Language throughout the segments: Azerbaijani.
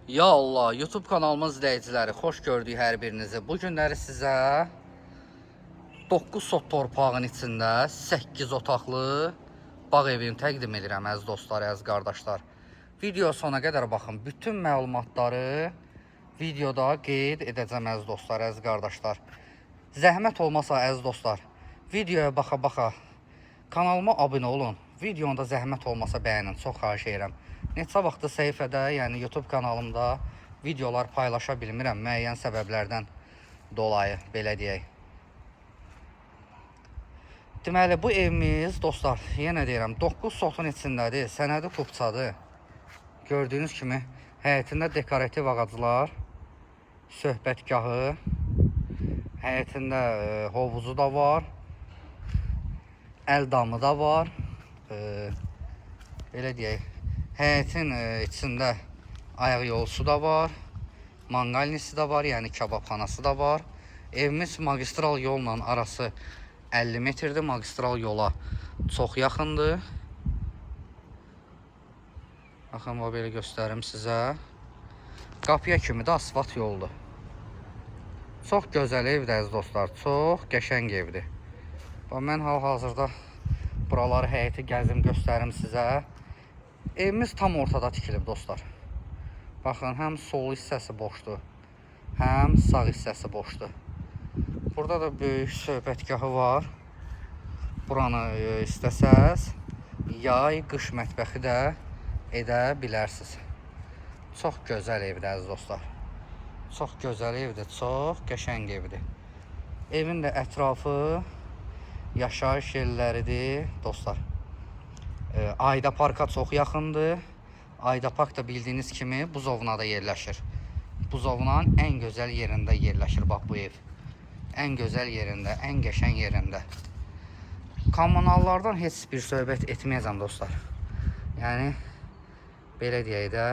Ya Allah, YouTube kanalımız izləyiciləri, xoş gördük hər birinizi. Bu günləri sizə 9 sot torpağın içində 8 otaqlı bağ evini təqdim edirəm əziz dostlar, əziz qardaşlar. Video sona qədər baxın. Bütün məlumatları videoda qeyd edəcəm əziz dostlar, əziz qardaşlar. Zəhmət olmasa əziz dostlar, videoya baxa-baxa kanalıma abunə olun. Videonda zəhmət olmasa bəyənin, çox xahiş edirəm. Neçə vaxtı səhifədə, yəni YouTube kanalımda videolar paylaşa bilmirəm müəyyən səbəblərdən dolayı, belə deyək. Deməli, bu evimiz dostlar, yenə deyirəm, 9 sotun içindədir, sənədi kupçadır. Gördüyünüz kimi həyətində dekorativ ağaclar, söhbətgahı, həyətində hovuzu da var, əl damı da var. Belə deyək, həyətin içində ayaq yolsu da var, manqalnisi da var, yəni kababxanası da var. Evimiz magistral yolla arası 50 metrdir, magistral yola çox yaxındır. Baxın, belə göstərim sizə. Qapıya kimi də asfalt yoldur. Çox gözəl evdir əziz dostlar, çox qəşəng evdir. Mən hal-hazırda buraları, həyəti gəzim, göstərim sizə. Evimiz tam ortada tikilib dostlar. Baxın, həm sol hissəsi boşdur, həm sağ hissəsi boşdur. Burada da böyük söhbətgahı var. Buranı istəsəz yay, qış mətbəxi də edə bilərsiniz. Çox gözəl evdir əziz dostlar. Çox gözəl evdir, çox qəşəng evdir. Evin də ətrafı yaşayış yerləridir dostlar. Ayda parka çox yaxındır. Ayda park da bildiyiniz kimi buzovnada yerləşir. Buzovnanın ən gözəl yerində yerləşir bax bu ev. Ən gözəl yerində, ən qəşəng yerində. Kommunallardan heç bir söhbət etməyəcəm dostlar. Yəni belə deyək də,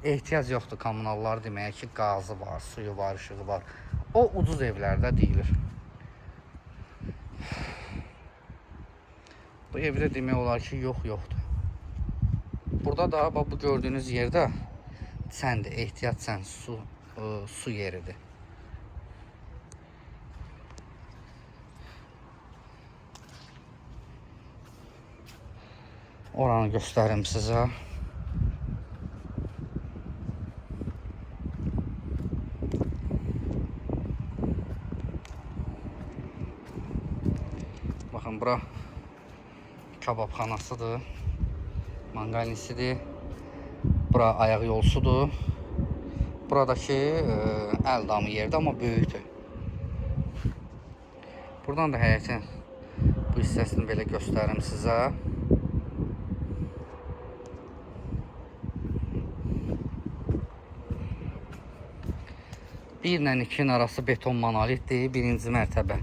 ehtiyac yoxdur kommunallar deməyə ki, qazı var, suyu var, işığı var. O ucuz evlərdə deyilir. Bu evdə demək olar ki, yoxdur. Burada da bax, bu gördüyünüz yerdə çəndir, ehtiyat çən, su yeridir. Oranı göstərim sizə. Baxın, bura kababxanasıdır, manqalnisidir. Bura ayaq yolsudur. Buradakı əl damı yerdə, amma böyükdür. Buradan da həyətin bu hissəsini belə göstərim sizə. Bir ilə 2-nin arası beton monolitdir. Birinci mərtəbə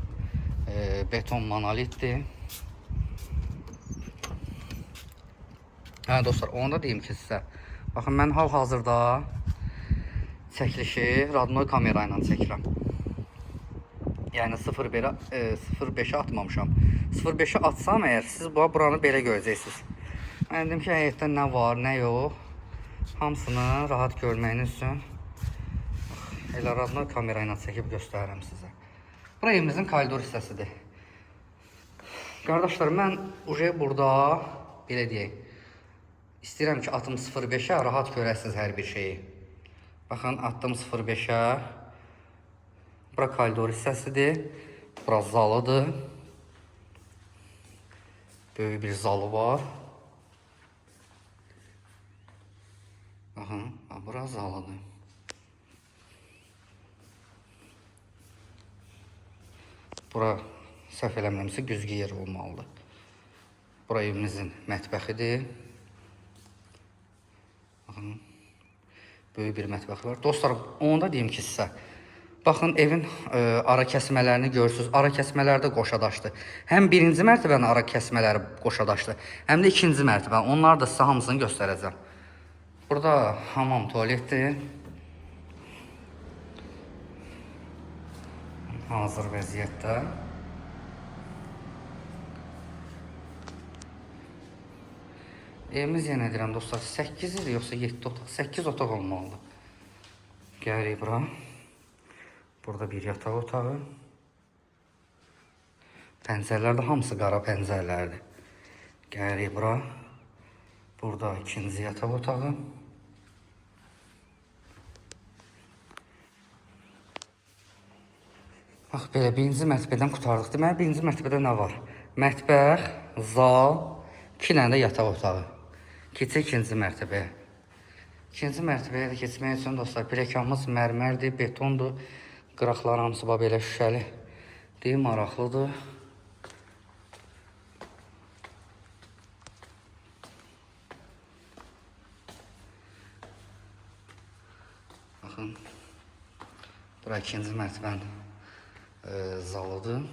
beton monolitdir. Hə dostlar, onu da deyim ki sizə. Baxın, mən hal-hazırda çəkilişi radno kamera ilə çəkirəm. Yəni 0.5-ə atmamışam. 0.5-ə atsam əgər, siz buranı belə görəcəksiniz. Mən dedim ki, həyətdə nə var, nə yox. Hamısını rahat görməyiniz üçün elə radno kamera ilə çəkib göstərirəm sizə. Bura evimizin koridor hissəsidir. Qardaşlar, mən burada belə deyək, İstəyirəm ki, atım 0.5-ə, rahat görəsiniz hər bir şeyi. Baxın, atdım 0.5-ə. Bura koridor hissəsidir. Bura zalıdır. Böyük bir zalı var. Baxın, bura zalıdır. Bura səhv eləmirəmsə güzgü yeri olmalıdır. Bura evimizin mətbəxidir. Böyük bir mətbəx var. Dostlar, onu da deyim ki sizə. Baxın, evin ara kəsmələrini görürsünüz. Ara kəsmələri də qoşadaşdır. Həm birinci mərtəbənin ara kəsmələri qoşadaşdır, həm də ikinci mərtəbənin. Onları da sizə hamısını göstərəcəm. Burada hamam, tualetdir. Hazır vəziyyətdə. Evimiz yenə deyirəm dostlar 8 idi yoxsa 7 otaq, 8 otaq olmalıdır. Gəlirik bura. Burada bir yataq otağı. Pəncərələr də hamısı qara pəncərələrdir. Gəlirik bura. Burada ikinci yataq otağı. Bax, belə birinci mərtəbədən qurtardıq. Deməli, birinci mərtəbədə nə var? Mətbəx, zal, 2 dənə də yataq otağı. Keçək ikinci mərtəbəyə. İkinci mərtəbəyə də keçmək üçün dostlar, pilləkənimiz mərmərdir, betondur. Qıraqlar hamısı belə şüşəli. Deyim, maraqlıdır. Baxın, bura ikinci mərtəbənin zalıdır.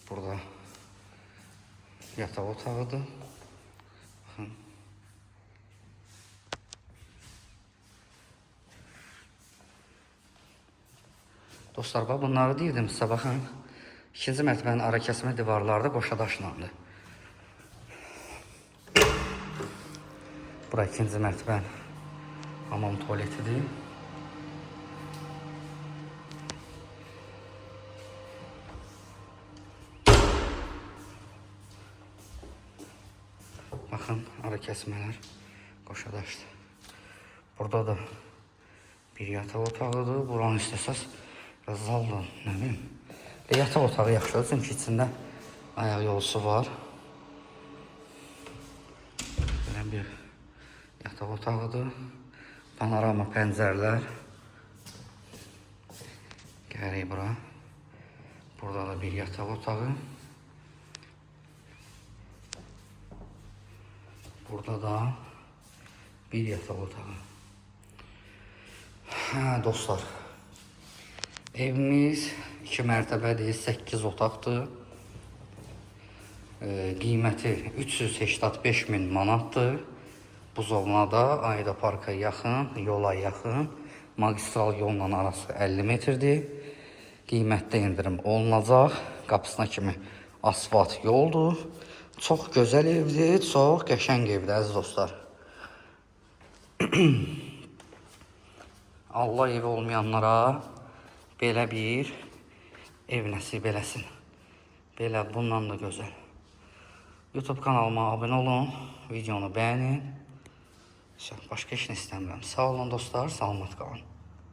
Burada yataq otağıdır. Baxın. Dostlar, bunları deyirdim sizə, baxın. İkinci mərtəbənin ara kəsmə divarları da qoşa daşlandı. Bura ikinci mərtəbənin hamam tualetidir. Baxın, ara kəsmələr qoşa daşdı. Burada da bir yataq otağıdır. Buranı istəsəz zaldır, nə bileyim. Yataq otağı yaxşıdır, çünki içində ayaq yolusu var. Belə bir yataq otağıdır. Panorama pəncərələr. Gəlirik bura. Burada da bir yataq otağı. Burada da bir yataq otağı. Dostlar, evimiz 2 mərtəbədir, 8 otaqdır. Qiyməti 385 min manatdır. Buzovnada, Ayda Parka yaxın, yola yaxın. Magistral yolla arası 50 metrdir. Qiymətdə indirim olunacaq. Qapısına kimi asfalt yoldur. Çox gözəl evdir, çox qəşəng evdir əziz dostlar. Allah evi olmayanlara belə bir ev nəsib eləsin. Belə bundan da gözəl. YouTube kanalıma abunə olun, videonu bəyənin. Başqa heç nə istəmirəm. Sağ olun dostlar, salamat qalın.